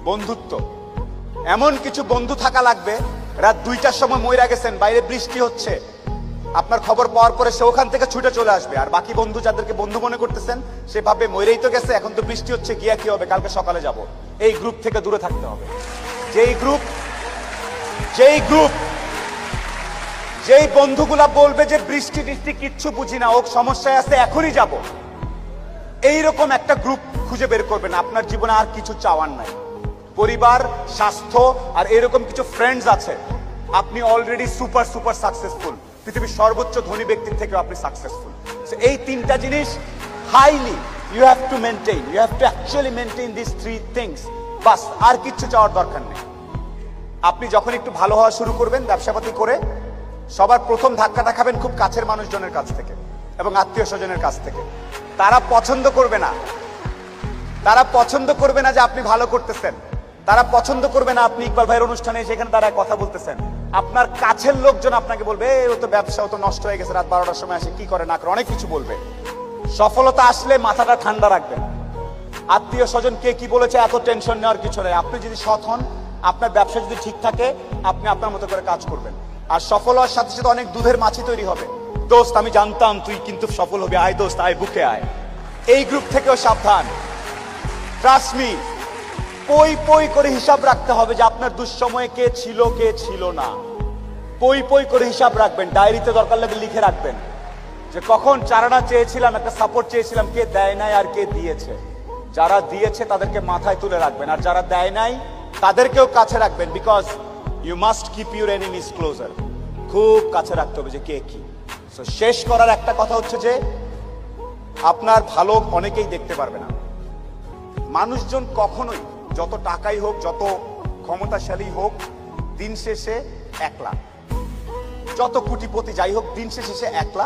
বন্ধুত্ব। এমন কিছু বন্ধু থাকা লাগবে, রাত 2টার সময় মইরা গেছেন, বাইরে বৃষ্টি হচ্ছে, আপনার খবর পাওয়ার পরে সে ওখান থেকে ছুটে চলে আসবে। আর বাকি বন্ধু যাদেরকে বন্ধু মনে করতেছেন, সে ভাববে মইরেই তো গেছে, এখন তো বৃষ্টি হচ্ছে, গিয়া কি হবে, কালকে সকালে যাব। এই গ্রুপ থেকে দূরে থাকতে হবে। যেই বন্ধুগুলা বলবে যে বৃষ্টি টিষ্টি কিচ্ছু বুঝি না, ও সমস্যায় আছে, এখনই যাব, এইরকম একটা গ্রুপ খুঁজে বের করবেন। আপনার জীবনে আর কিছু চাওয়ার নাই, পরিবার, স্বাস্থ্য আর এরকম কিছু ফ্রেন্ডস আছে। আপনি অলরেডি সুপার সাকসেসফুল, পৃথিবীর সর্বোচ্চ ধনী ব্যক্তির থেকেও আপনি সাকসেসফুল। এই তিনটা জিনিস highly you have to maintain, you have to actually maintain this 3 things. বাস, আর কিচ্ছু চাওয়ার দরকার নেই। আপনি যখন একটু ভালো হওয়া শুরু করবেন ব্যবসাপাতি করে, সবার প্রথম ধাক্কাটা খাবেন খুব কাছের মানুষজনের কাছ থেকে এবং আত্মীয় স্বজনের কাছ থেকে। তারা পছন্দ করবে না যে আপনি ভালো করতেছেন, তারা পছন্দ করবে না আপনি ইকবাল ভাইয়ের অনুষ্ঠানে সেখানে তারা কথা বলতেছেন। আপনার কাছের লোকজন আপনাকে বলবে ও তো ব্যবসা, ও তো নষ্ট হয়ে গেছে, রাত 12টার সময় আসে, কি করে না করে, অনেক কিছু বলবে। সফলতা আসলে মাথাটা ঠান্ডা রাখবেন। আত্মীয় স্বজন কে কি বলেছে এত টেনশন নেওয়ার কিছু নেই। আপনি যদি সৎ হন, আপনার ব্যবসা যদি ঠিক থাকে, আপনি আপনার মতো করে কাজ করবেন। আর সফল হওয়ার সাথে সাথে অনেক দুধের মাছি তৈরি হবে। দোস্ত আমি জানতাম তুই কিন্তু সফল হবি, আয় দোস্ত আয়, বুকে আয়। এই গ্রুপ থেকেও সাবধান। ট্রাস্ট মি, পই করে হিসাব রাখতে হবে যে আপনার দুঃসময়ে কে ছিল না। পই করে হিসাব রাখবেন, ডায়েরিতে দরকার লাগে লিখে রাখবেন যে কখন চারানা চেয়েছিলাম, একটা সাপোর্ট চেয়েছিলাম, কে দেয় নাই আর কে দিয়েছে। যারা দিয়েছে তাদেরকে মাথায় তুলে রাখবেন, আর যারা দেয় নাই তাদেরকেও কাছে রাখবেন। Because you must keep your enemies closer. খুব কাছে রাখতে হবে যে কে কি। সো শেষ করার একটা কথা হচ্ছে যে আপনার ভালো অনেকেই দেখতে পারবে না। মানুষজন কখনোই, যত টাকাই হোক, যত ক্ষমতাশালী হোক, দিন শেষে একলা। যত কোটিপতি যাই হোক, দিন শেষে একলা।